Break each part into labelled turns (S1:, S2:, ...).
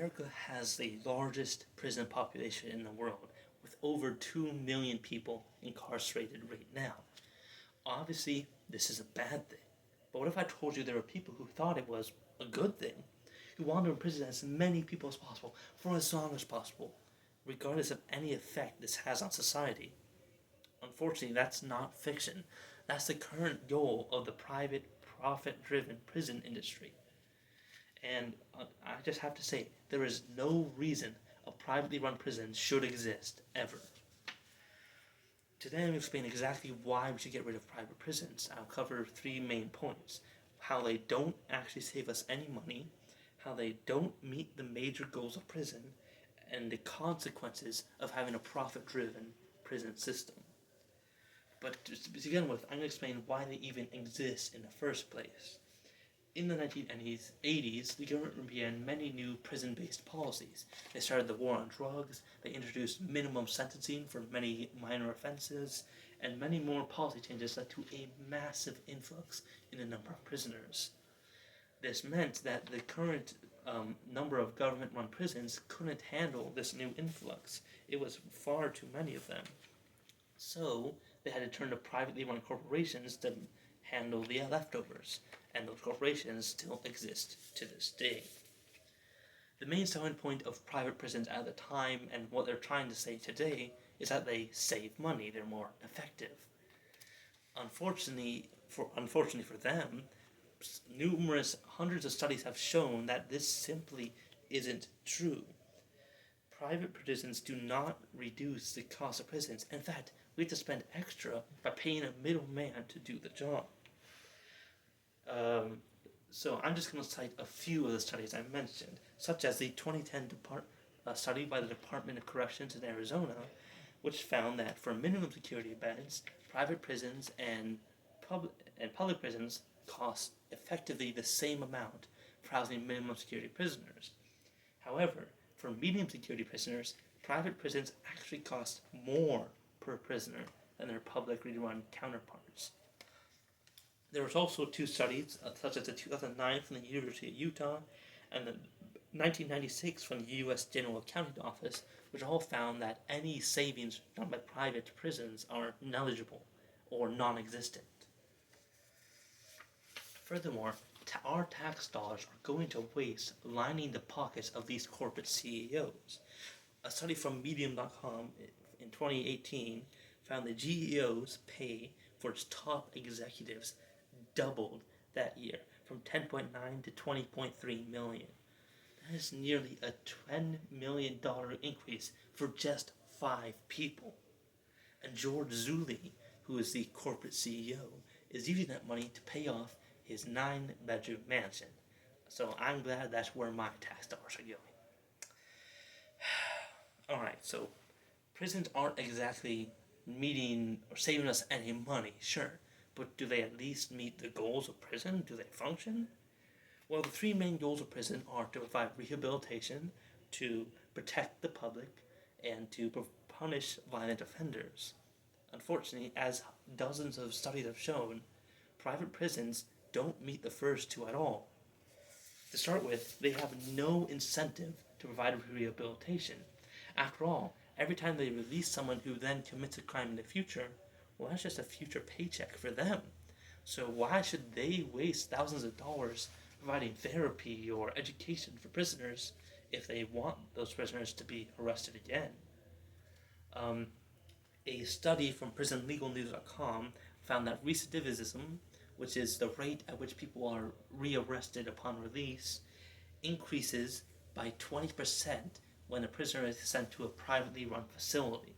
S1: America has the largest prison population in the world, with over 2 million people incarcerated right now. Obviously, this is a bad thing. But what if I told you there were people who thought it was a good thing, who wanted to imprison as many people as possible for as long as possible, regardless of any effect this has on society? Unfortunately, that's not fiction. That's the current goal of the private, profit driven prison industry. And I just have to say, there is no reason a privately run prison should exist, ever. Today I'm going to explain exactly why we should get rid of private prisons. I'll cover three main points: how they don't actually save us any money, how they don't meet the major goals of prison, and the consequences of having a profit-driven prison system. But to begin with, I'm going to explain why they even exist in the first place. In the 1980s, the government began many new prison-based policies. They started the war on drugs, they introduced minimum sentencing for many minor offenses, and many more policy changes led to a massive influx in the number of prisoners. This meant that the current number of government-run prisons couldn't handle this new influx. It was far too many of them. So they had to turn to privately run corporations to handle the leftovers, and those corporations still exist to this day. The main selling point of private prisons at the time, and what they're trying to say today, is that they save money, they're more effective. Unfortunately for them, numerous hundreds of studies have shown that this simply isn't true. Private prisons do not reduce the cost of prisons. In fact, we have to spend extra by paying a middleman to do the job. So I'm just going to cite a few of the studies I mentioned, such as the 2010 study by the Department of Corrections in Arizona, which found that for minimum security beds, private prisons and public prisons cost effectively the same amount for housing minimum security prisoners. However, for medium security prisoners, private prisons actually cost more per prisoner than their publicly run counterparts. There was also two studies, such as the 2009 from the University of Utah and the 1996 from the U.S. General Accounting Office, which all found that any savings done by private prisons are negligible or non-existent. Furthermore, our tax dollars are going to waste lining the pockets of these corporate CEOs. A study from Medium.com in 2018 found the GEO's pay for its top executives doubled that year, from 10.9 to 20.3 million. That is nearly a $10 million increase for just 5 people. And George Zuley, who is the corporate CEO, is using that money to pay off his 9-bedroom mansion. So I'm glad that's where my tax dollars are going. Alright, so prisons aren't exactly meeting or saving us any money, sure. But do they at least meet the goals of prison? Do they function? Well, the three main goals of prison are to provide rehabilitation, to protect the public, and to punish violent offenders. Unfortunately, as dozens of studies have shown, private prisons don't meet the first two at all. To start with, they have no incentive to provide rehabilitation. After all, every time they release someone who then commits a crime in the future, well, that's just a future paycheck for them. So why should they waste thousands of dollars providing therapy or education for prisoners if they want those prisoners to be arrested again? A study from PrisonLegalNews.com found that recidivism, which is the rate at which people are rearrested upon release, increases by 20% when a prisoner is sent to a privately run facility.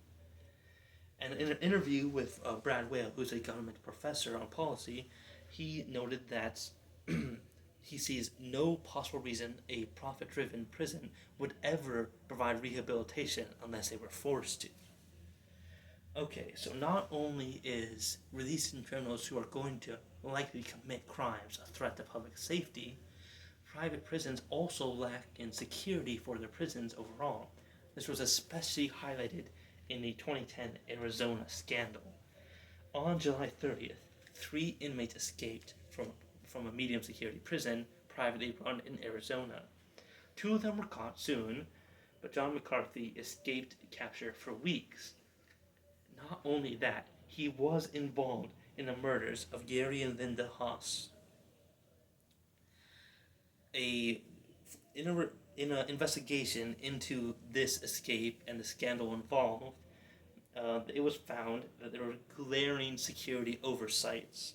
S1: And in an interview with Brad Whale, who's a government professor on policy, he noted that he sees no possible reason a profit-driven prison would ever provide rehabilitation unless they were forced to. Okay, so not only is releasing criminals who are going to likely commit crimes a threat to public safety, private prisons also lack in security for their prisons overall. This was especially highlighted in the 2010 Arizona scandal. On July 30th, 3 inmates escaped from a medium security prison privately run in Arizona. Two of them were caught soon, but John McCarthy escaped capture for weeks. Not only that, he was involved in the murders of Gary and Linda Haas. A in an investigation into this escape and the scandal involved, it was found that there were glaring security oversights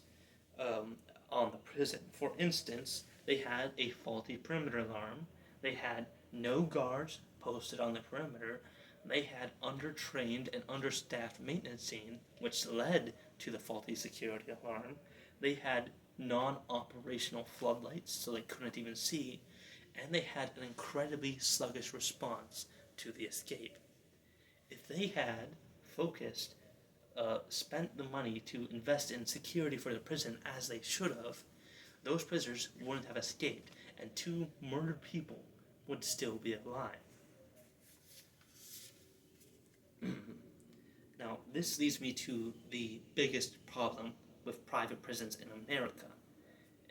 S1: on the prison. For instance, they had a faulty perimeter alarm. They had no guards posted on the perimeter. They had undertrained and understaffed maintenance team, which led to the faulty security alarm. They had non-operational floodlights, so they couldn't even see, and they had an incredibly sluggish response to the escape. If they had focused, spent the money to invest in security for the prison as they should have, those prisoners wouldn't have escaped, and two murdered people would still be alive. Now, this leads me to the biggest problem with private prisons in America.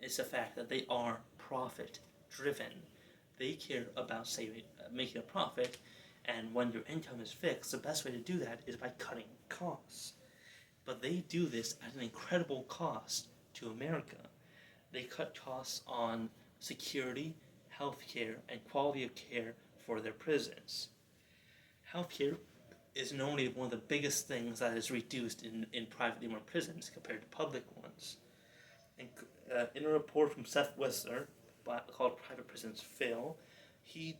S1: It's the fact that they are profit driven. They care about making a profit, and when your income is fixed, the best way to do that is by cutting costs. But they do this at an incredible cost to America. They cut costs on security, healthcare, and quality of care for their prisons. Healthcare is normally one of the biggest things that is reduced in privately run prisons compared to public ones. And, in a report from Seth Wessler called "Private Prisons Fail," he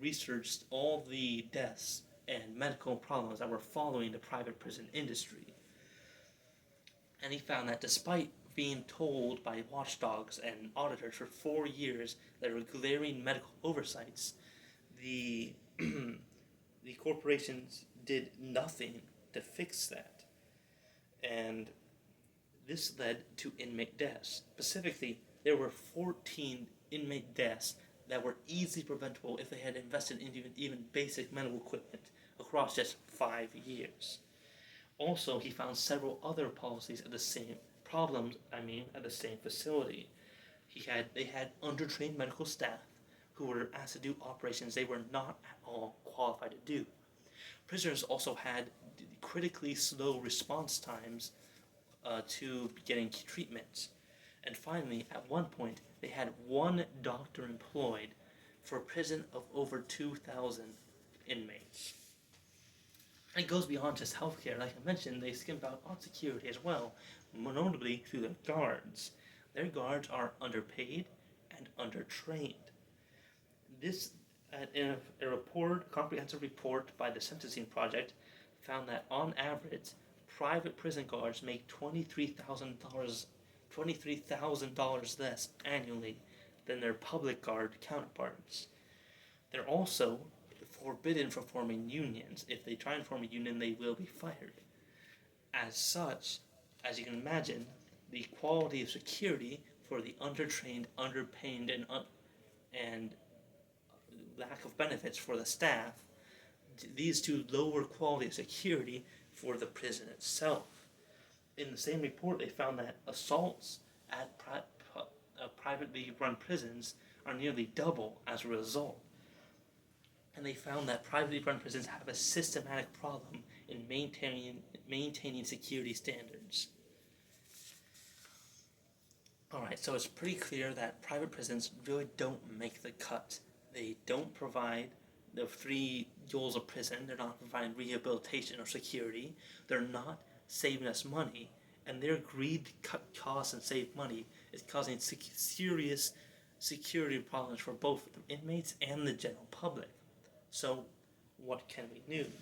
S1: researched all the deaths and medical problems that were following the private prison industry. And he found that despite being told by watchdogs and auditors for 4 years there were glaring medical oversights, the the corporations did nothing to fix that. And this led to inmate deaths. Specifically, there were 14 inmate deaths that were easily preventable if they had invested in even basic medical equipment across just 5 years. Also, he found several other policies at the same at the same facility. They had undertrained medical staff who were asked to do operations they were not at all qualified to do. Prisoners also had critically slow response times to getting treatment. And finally, at one point, they had one doctor employed for a prison of over 2,000 inmates. And it goes beyond just healthcare. Like I mentioned, they skimp out on security as well, notably through their guards. Their guards are underpaid and undertrained. This, in a comprehensive report by the Sentencing Project, found that on average, private prison guards make $23,000 less annually than their public guard counterparts. They're also forbidden from forming unions. If they try and form a union, they will be fired. As such, as you can imagine, the quality of security for the undertrained, underpaid, and lack of benefits for the staff leads to lower quality of security for the prison itself. In the same report, they found that assaults at privately run prisons are nearly double as a result. And they found that privately run prisons have a systematic problem in maintaining security standards. Alright, so it's pretty clear that private prisons really don't make the cut. They don't provide the 3 goals of prison. They're not providing rehabilitation or security. They're not saving us money. And their greed to cut costs and save money is causing serious security problems for both the inmates and the general public. So, what can we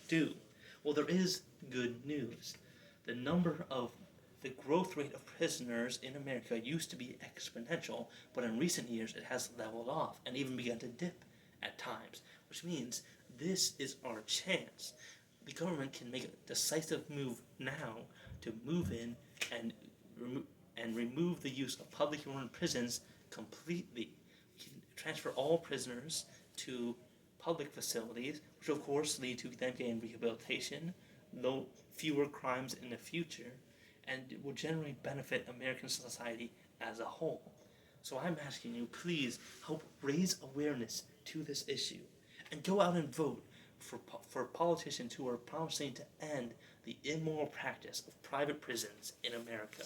S1: do? Well, there is good news. The growth rate of prisoners in America used to be exponential, but in recent years it has leveled off and even begun to dip at times, which means this is our chance. The government can make a decisive move now to move in and remove the use of publicly run prisons completely. We can transfer all prisoners to public facilities, which of course lead to them getting rehabilitation, fewer crimes in the future, and it will generally benefit American society as a whole. So I'm asking you, please help raise awareness to this issue and go out and vote for politicians who are promising to end the immoral practice of private prisons in America.